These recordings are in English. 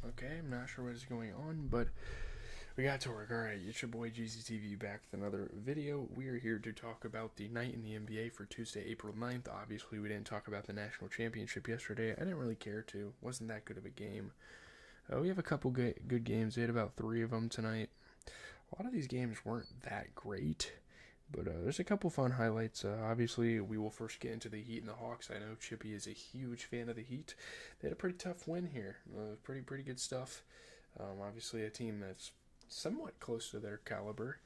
Okay, I'm not sure what is going on, but we got to work. Alright, it's your boy GZTV back with another video. We are here to talk about the night in the NBA for Tuesday, April 9th. Obviously, we didn't talk about the national championship yesterday. I didn't really care to. Wasn't that good of a game. We have a couple good games. We had about three of them tonight. A lot of these games weren't that great, but there's a couple fun highlights. Obviously, we will first get into the Heat and the Hawks. I know Chippy is a huge fan of the Heat. They had a pretty tough win here. Pretty good stuff. Obviously, a team that's somewhat close to their caliber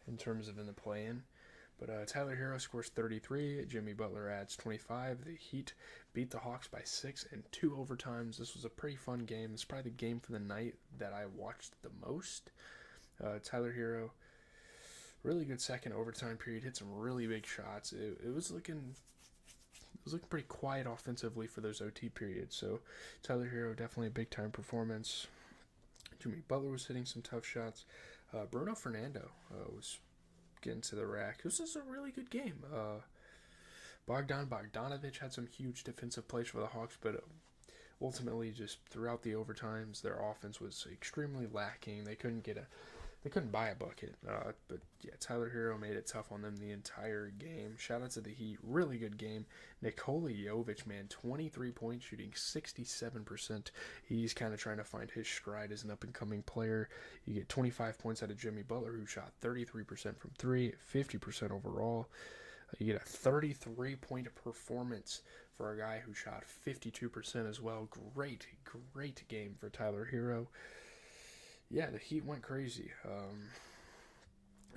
in terms of in the play-in. But Tyler Hero scores 33. Jimmy Butler adds 25. The Heat beat the Hawks by 6 in 2 overtimes. This was a pretty fun game. It's probably the game for the night that I watched the most. Tyler Hero, really good second overtime period. Hit some really big shots. It was looking pretty quiet offensively for those OT periods. So Tyler Hero definitely a big time performance. Jimmy Butler was hitting some tough shots. Bruno Fernando was getting to the rack. This is a really good game. Bogdanovic had some huge defensive plays for the Hawks, but ultimately, just throughout the overtimes, their offense was extremely lacking. They couldn't buy a bucket. But yeah, Tyler Hero made it tough on them the entire game. Shout out to the Heat. Really good game. Nikola Jovic, man, 23 points, shooting 67%. He's kind of trying to find his stride as an up-and-coming player. You get 25 points out of Jimmy Butler, who shot 33% from 3, 50% overall. You get a 33-point performance for a guy who shot 52% as well. Great game for Tyler Hero. Yeah, the Heat went crazy.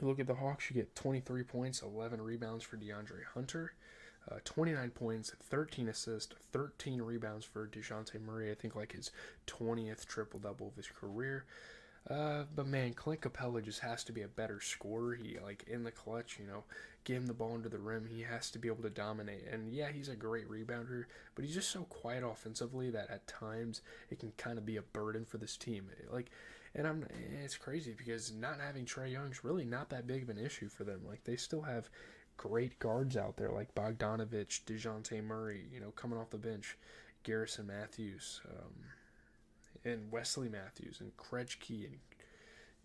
Look at the Hawks. You get 23 points, 11 rebounds for DeAndre Hunter, 29 points, 13 assists, 13 rebounds for DeJounte Murray. I think like his 20th triple-double of his career. But man, Clint Capella just has to be a better scorer. He, like, in the clutch, get him the ball under the rim. He has to be able to dominate. And yeah, he's a great rebounder, but he's just so quiet offensively that at times it can kind of be a burden for this team. And it's crazy because not having Trae Young's really not that big of an issue for them. Like, they still have great guards out there like Bogdanovic, DeJounte Murray, coming off the bench, Garrison Matthews, and Wesley Matthews and Krejci, and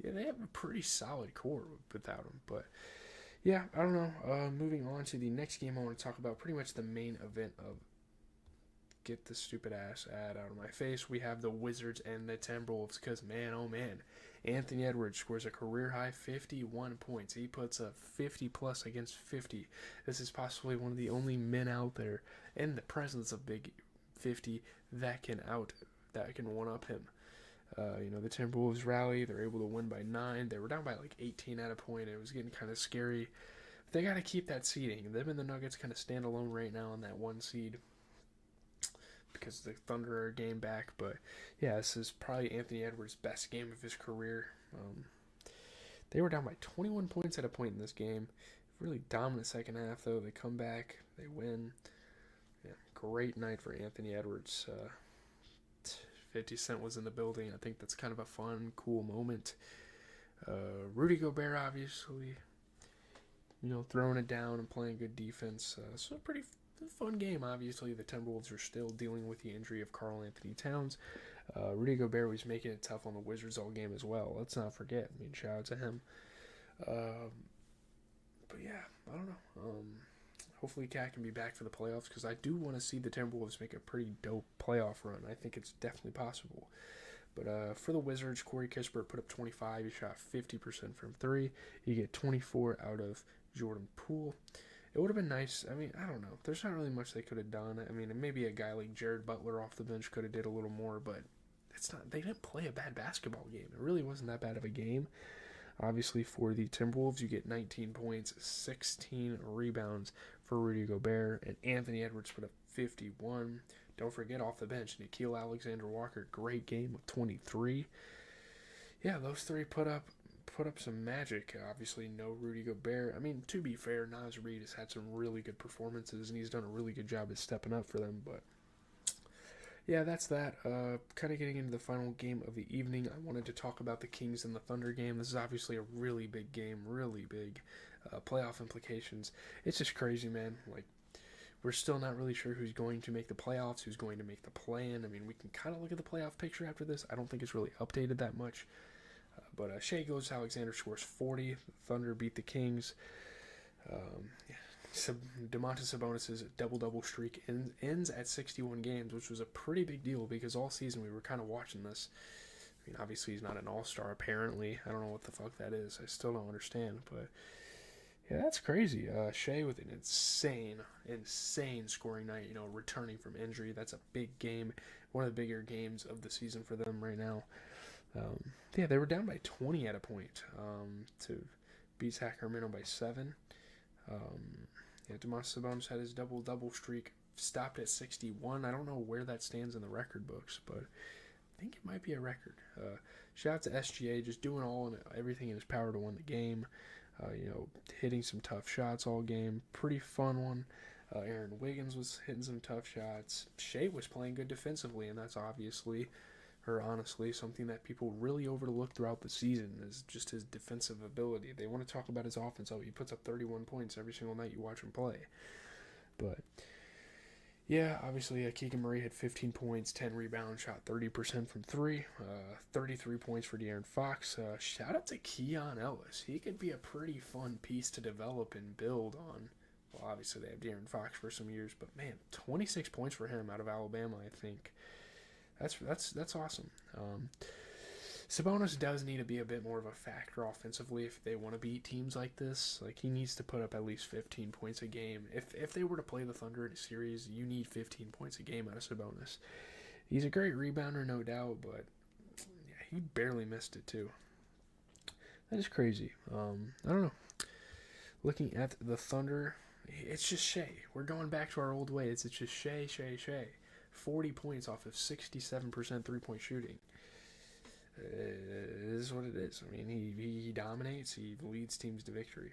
yeah, they have a pretty solid core without him. But yeah, I don't know. Moving on to the next game, I want to talk about pretty much the main event of get the stupid ass ad out of my face. We have the Wizards and the Timberwolves because man, oh man, Anthony Edwards scores a career high 51 points. He puts a 50 plus against 50. This is possibly one of the only men out there in the presence of Big 50 that can one up him. The Timberwolves rally. They're able to win by 9. They were down by like 18 at a point. It was getting kind of scary. But they got to keep that seeding. Them and the Nuggets kind of stand alone right now on that 1 seed because the Thunder are a game back. But yeah, this is probably Anthony Edwards' best game of his career. They were down by 21 points at a point in this game. Really dominant second half, though. They come back. They win. Yeah, great night for Anthony Edwards. 50 Cent was in the building. I think that's kind of a fun, cool moment. Rudy Gobert, obviously, throwing it down and playing good defense. So a pretty fun game. Obviously, the Timberwolves are still dealing with the injury of Karl Anthony Towns. Rudy Gobert was making it tough on the Wizards all game as well. Let's not forget. Shout out to him. But yeah, I don't know. Hopefully Cat can be back for the playoffs because I do want to see the Timberwolves make a pretty dope playoff run. I think it's definitely possible. But for the Wizards, Corey Kispert put up 25. He shot 50% from 3. You get 24 out of Jordan Poole. It would have been nice. I don't know. There's not really much they could have done. Maybe a guy like Jared Butler off the bench could have did a little more, but it's not. They didn't play a bad basketball game. It really wasn't that bad of a game. Obviously, for the Timberwolves, you get 19 points, 16 rebounds for Rudy Gobert, and Anthony Edwards put up 51. Don't forget off the bench, Nickeil Alexander-Walker, great game with 23. Yeah, those three put up some magic. Obviously, no Rudy Gobert. To be fair, Naz Reid has had some really good performances, and he's done a really good job of stepping up for them, but yeah, that's that. Kind of getting into the final game of the evening, I wanted to talk about the Kings and the Thunder game. This is obviously a really big game, really big playoff implications. It's just crazy, man. Like, We're still not really sure who's going to make the playoffs, who's going to make the play-in. I mean, we can kind of look at the playoff picture after this. I don't think it's really updated that much. But Shai Gilgeous-Alexander scores 40. The Thunder beat the Kings. Domantas Sabonis' double-double streak ends at 61 games, which was a pretty big deal because all season we were kind of watching this. I mean, obviously he's not an all-star, apparently. I don't know what the fuck that is. I still don't understand, but yeah, that's crazy. Shai with an insane scoring night, returning from injury. That's a big game. One of the bigger games of the season for them right now. They were down by 20 at a point to beat Sacramento by 7. Domantas Sabonis had his double-double streak stopped at 61. I don't know where that stands in the record books, but I think it might be a record. Shout out to SGA, just doing everything in his power to win the game. Hitting some tough shots all game. Pretty fun one. Aaron Wiggins was hitting some tough shots. Shai was playing good defensively, and that's honestly something that people really overlook throughout the season is just his defensive ability. They want to talk about his offense. He puts up 31 points every single night you watch him play. But yeah, obviously Keegan Murray had 15 points, 10 rebounds, shot 30% from 3, 33 points for De'Aaron Fox. Shout out to Keon Ellis. He could be a pretty fun piece to develop and build on. Well, obviously they have De'Aaron Fox for some years, but man, 26 points for him out of Alabama, I think. That's awesome. Sabonis does need to be a bit more of a factor offensively if they want to beat teams like this. Like, he needs to put up at least 15 points a game. If they were to play the Thunder in a series, you need 15 points a game out of Sabonis. He's a great rebounder, no doubt, but yeah, he barely missed it too. That is crazy. I don't know. Looking at the Thunder, it's just Shai. We're going back to our old ways. It's just Shai. 40 points off of 67% three-point shooting. It is what it is. I mean, he dominates. He leads teams to victory.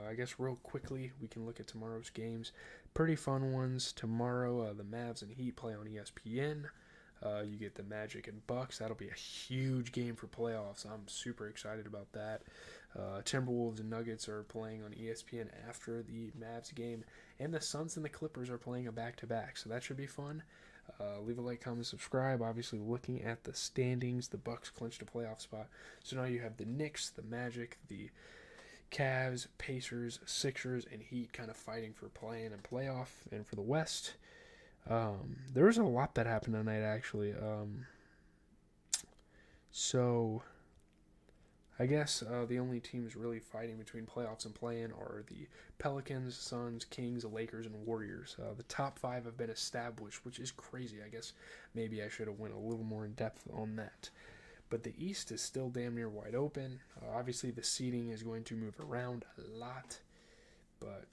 I guess real quickly, we can look at tomorrow's games. Pretty fun ones. Tomorrow, the Mavs and Heat play on ESPN. You get the Magic and Bucks. That'll be a huge game for playoffs. I'm super excited about that. Timberwolves and Nuggets are playing on ESPN after the Mavs game. And the Suns and the Clippers are playing a back-to-back. So that should be fun. Leave a like, comment, subscribe. Obviously, looking at the standings, the Bucks clinched a playoff spot. So now you have the Knicks, the Magic, the Cavs, Pacers, Sixers, and Heat kind of fighting for play-in and playoff. And for the West, there was a lot that happened tonight, actually. So I guess the only teams really fighting between playoffs and play-in are the Pelicans, Suns, Kings, Lakers, and Warriors. The top 5 have been established, which is crazy. I guess maybe I should have went a little more in depth on that. But the East is still damn near wide open. Obviously, the seeding is going to move around a lot. But